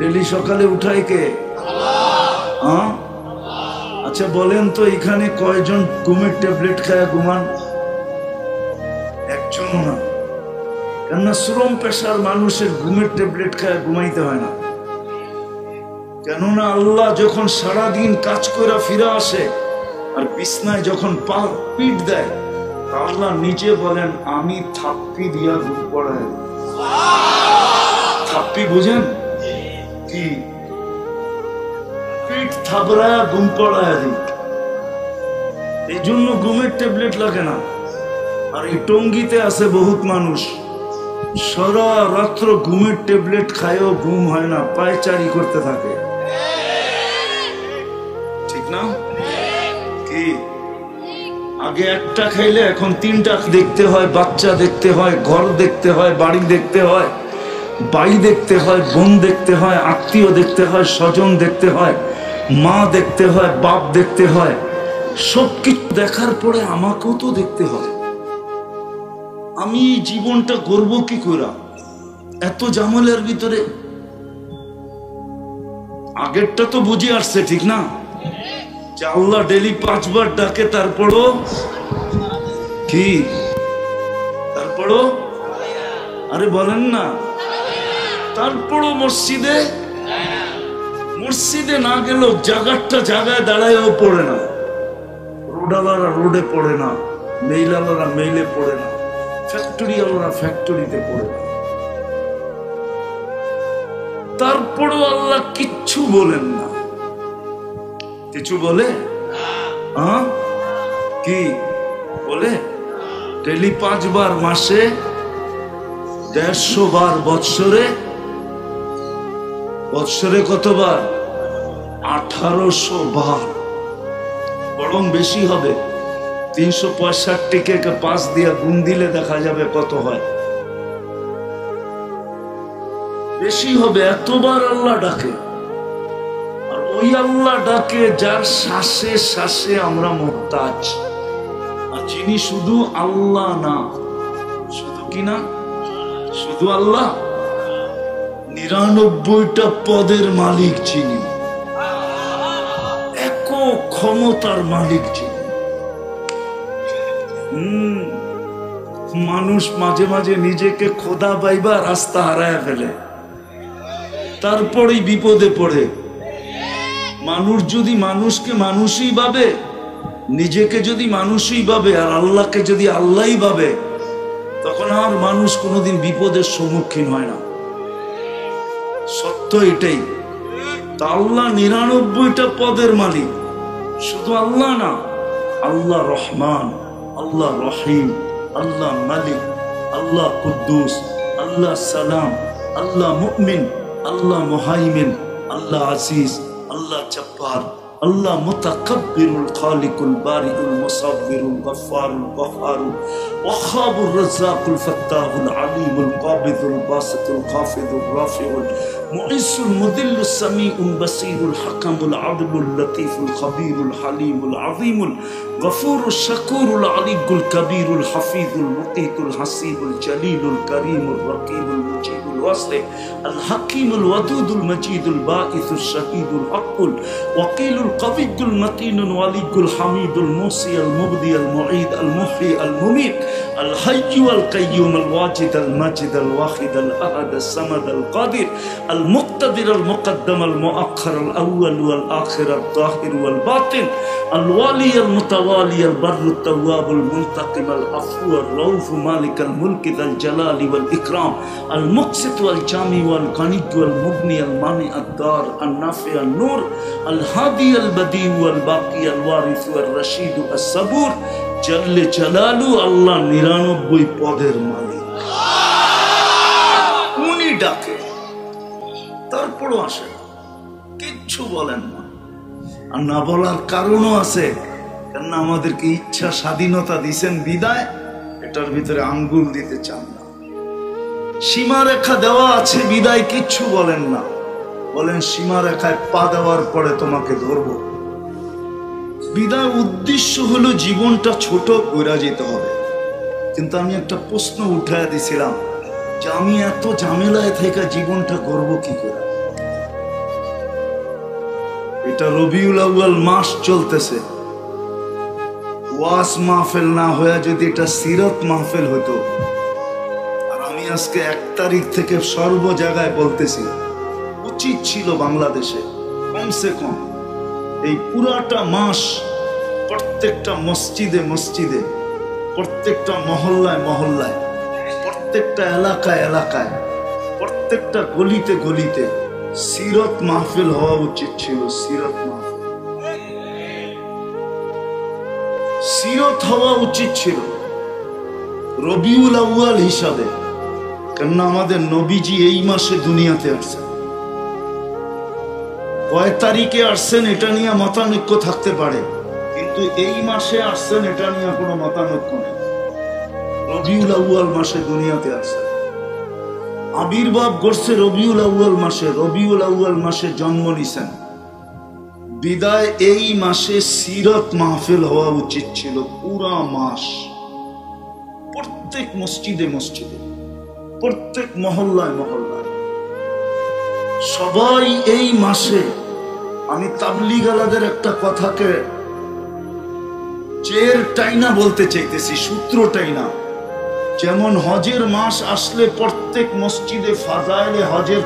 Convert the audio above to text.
Daily সকালে উঠায় কে? হ্যাঁ, আচ্ছা বলেন তো এখানে কয়জন ঘুমের ট্যাবলেট খায় ঘুমান? একজনও না। কেননা শ্রম পেশার মানুষের ঘুমের ট্যাবলেট খায় ঘুমাইতে হয় না। কেননা আল্লাহ যখন সারাদিন কাজ করে ফিরে আসে আর বিছনায় যখন পিঠ দেয়, আল্লাহ নিজে বলেন আমি থাপ্পি দিয়া ঘুম পড়াই। থাপ্পি বুঝেন কি? পিঠ থাবড়ায় ঘুম পড়ায় দিই। এই জন্য ঘুমের ট্যাবলেট লাগে না। আর এই টঙ্গিতে আছে বহুত মানুষ সারা রাত্র ঘুমের ট্যাবলেট খায়ও ঘুম হয় না, পায়চারি করতে থাকে। ঠিক না? কি আগে একটা খাইলে এখন তিনটা দেখতে হয়, বাচ্চা দেখতে হয়, ঘর দেখতে হয়, বাড়ি দেখতে হয়, ভাই দেখতে হয়, বোন দেখতে হয়, আত্মীয় দেখতে হয়, স্বজন দেখতে হয়, মা দেখতে হয়, বাপ দেখতে হয়। সবকিছু দেখার পরে আমাকেও তো দেখতে হয়। আমি জীবনটা গড়ব কি করে এত জামেলার ভিতরে? আগেরটা তো বুঝে আসছে, ঠিক না? যে আল্লাহ ডেলি 5 বার ডাকে, তারপরও কি? তারপরও আরে বলেন না, তারপরও মসজিদে না গেলেও জায়গাটা জায়গায় দাঁড়ায়ও পড়ে না, রোডালারা রোডে পড়ে না, মেইলালারা মেইলে পড়ে না, ফ্যাক্টরি আলারা ফ্যাক্টরিতে পড়ে না। তারপরও আল্লাহ কিচ্ছু বলেন না। কিছু বলে? কি বলে? ডেলি 5 বার মাসে, 150 বার বৎসরে। বৎসরে কতবার? 1800 বার, বরং বেশি হবে। 365কে 5 দিয়ে গুণ দিলে দেখা যাবে কত হয়। বেশি হবে, এতবার আল্লাহ ডাকে। আর ওই আল্লাহ ডাকে যার শ্বাসে শ্বাসে আমরা মুহতাজ। আর যিনি শুধু আল্লাহ না, শুধু কি না, শুধু আল্লাহ, 99টা পদের মালিক যিনি, একক ক্ষমতার মালিক যিনি। মানুষ মাঝে মাঝে নিজেকে খোদা পাইবা রাস্তা হারায় ফেলে, তারপরেই বিপদে পড়ে। মানুষ যদি মানুষকে মানুষই ভাবে, নিজেকে যদি মানুষই ভাবে, আর আল্লাহকে যদি আল্লাহই ভাবে, তখন আর মানুষ কোনোদিন বিপদের সম্মুখীন হয় না। সত্য এটাই। তা আল্লাহ 99টা পদের মালিক। শুধু আল্লাহ না, আল্লাহ রহমান, আল্লাহ রহিম, আল্লাহ মালিক, আল্লাহ কুদ্দুস, আল্লাহ সালাম, আল্লাহ মুমিন, আল্লাহ মুহাইমিন, আল্লাহ আজিজ, আল্লাহ জব্বার, আল্লাহ মুতাকাব্বিরুল খালিকুল বারিউল মুসাব্বিরুল গফফারুল কহ্হারুল ওয়াহাবুর রাজ্জাকুল ফাত্তাহুল আলিমুল কাবিদুল বাসিতুল খাফিদুর রাফিউল মুইসুল মুদিল্লুস সামিউল বাসীরুল হাকামুল আদলুল লতীফুল খবীরুল হালিমুল আযীমুল গফুরুশ শাকুরুল আলিয়ুল কবীরুল হাফিজুল মুকিতুল হাসিবুল জলিলুল করিমুর রকিবুল মুজিবুল ওয়াসি আল হাকিমুল ওয়াদুদুল মজিদুল বাঈসুশ শাহীদুল হকুল ওয়াকিলুল কবিয়ুল মতিনুল ওয়ালিয়ুল হামিদুল মুসি আল মুবদি আল মুঈদ আল মুহয়ি আল মুমীত আল হাইয়্যু আল কাইয়্যুম আল ওয়াজিদ আল মাজিদ আল ওয়াহিদ আল আহাদ আল সামাদ আল কাদির আল মুক্তাদির আল মুকদ্দম আল মুআখ্খার আল আউয়াল ওয়াল আখির আল যাহির ওয়াল বাতিন আল ওয়ালি আল মুতাওয়ালি আল বাররু তাওয়াব আল মুনতাকিম আল আফু আল রাউফ মালিক আল মুলক আল জালালি ওয়াল ইকরাম আল মুকসিত ওয়াল জামি ওয়াল গানি ওয়াল মুগনি আল মানি আদ দার আল নাফি আল নূর আল হাদি আল বদি ওয়াল বাকি আল ওয়ারিস ওয়াল রশিদ আস সাবুর জাল্লে জালালু। আল্লাহ 99 পদের মালিক। উনি ডাকে, তারপরও আসে না, কিচ্ছু বলেন না। আর না বলার কারণও আছে, কেননা আমাদেরকে ইচ্ছা স্বাধীনতা দিছেন বিদায়, এটার ভিতরে আঙ্গুল দিতে চান না। সীমারেখা দেওয়া আছে বিদায় কিচ্ছু বলেন না, বলেন সীমারেখায় পা দেওয়ার পরে তোমাকে ধরবো। বিদায় উদ্দেশ্য হলো জীবনটা ছোট করে যেতে হবে। কিন্তু আমি একটা প্রশ্ন উঠায় দিছিলাম যে আমি এত ঝামেলায় থেকে জীবনটা গড়ব কি করে? এটা রবিউল আউয়াল মাস চলতেছে, ওয়াজ মাহফিল না হয়ে যদি এটা সিরত মাহফিল হতো। আর আমি আজকে 1 তারিখ থেকে সর্ব জায়গায় বলতেছি, উচিত ছিল বাংলাদেশে কমসে কম এই পুরাটা মাস প্রত্যেকটা মসজিদে মসজিদে, প্রত্যেকটা মহল্লায় মহল্লায়, প্রত্যেকটা এলাকায় এলাকায়, প্রত্যেকটা গলিতে গলিতে সিরত মাহফিল হওয়া উচিত ছিল। সিরত মাহফিল, সিরত হওয়া উচিত ছিল রবিউল আউয়াল হিসাবে। কেননা আমাদের নবীজি এই মাসে দুনিয়াতে আসছেন। কয় তারিখে আসছেন এটা নিয়ে মতানৈক্য থাকতে পারে, কিন্তু এই মাসে আসছেন এটা নিয়ে কোনো মতানৈক্য নেই। রবিউল আউয়াল মাসে দুনিয়াতে আসছেন, আবির্ভাব করছে রবিউল আউয়াল মাসে, রবিউল আউয়াল মাসে জন্ম নিছেন। বিদায় এই মাসে সিরত মাহফিল হওয়া উচিত ছিল পুরা মাস, প্রত্যেক মসজিদে মসজিদে, প্রত্যেক মহল্লায় মহল্লায়। সবাই এই মাসে, আমি তাবলীগ আলাদের একটা কথাকে চের টাইনা বলতে চাইতেছি, সূত্র টাইনা। যেমন হজের মাস আসলে প্রত্যেক মসজিদে ফাজাইলে হজের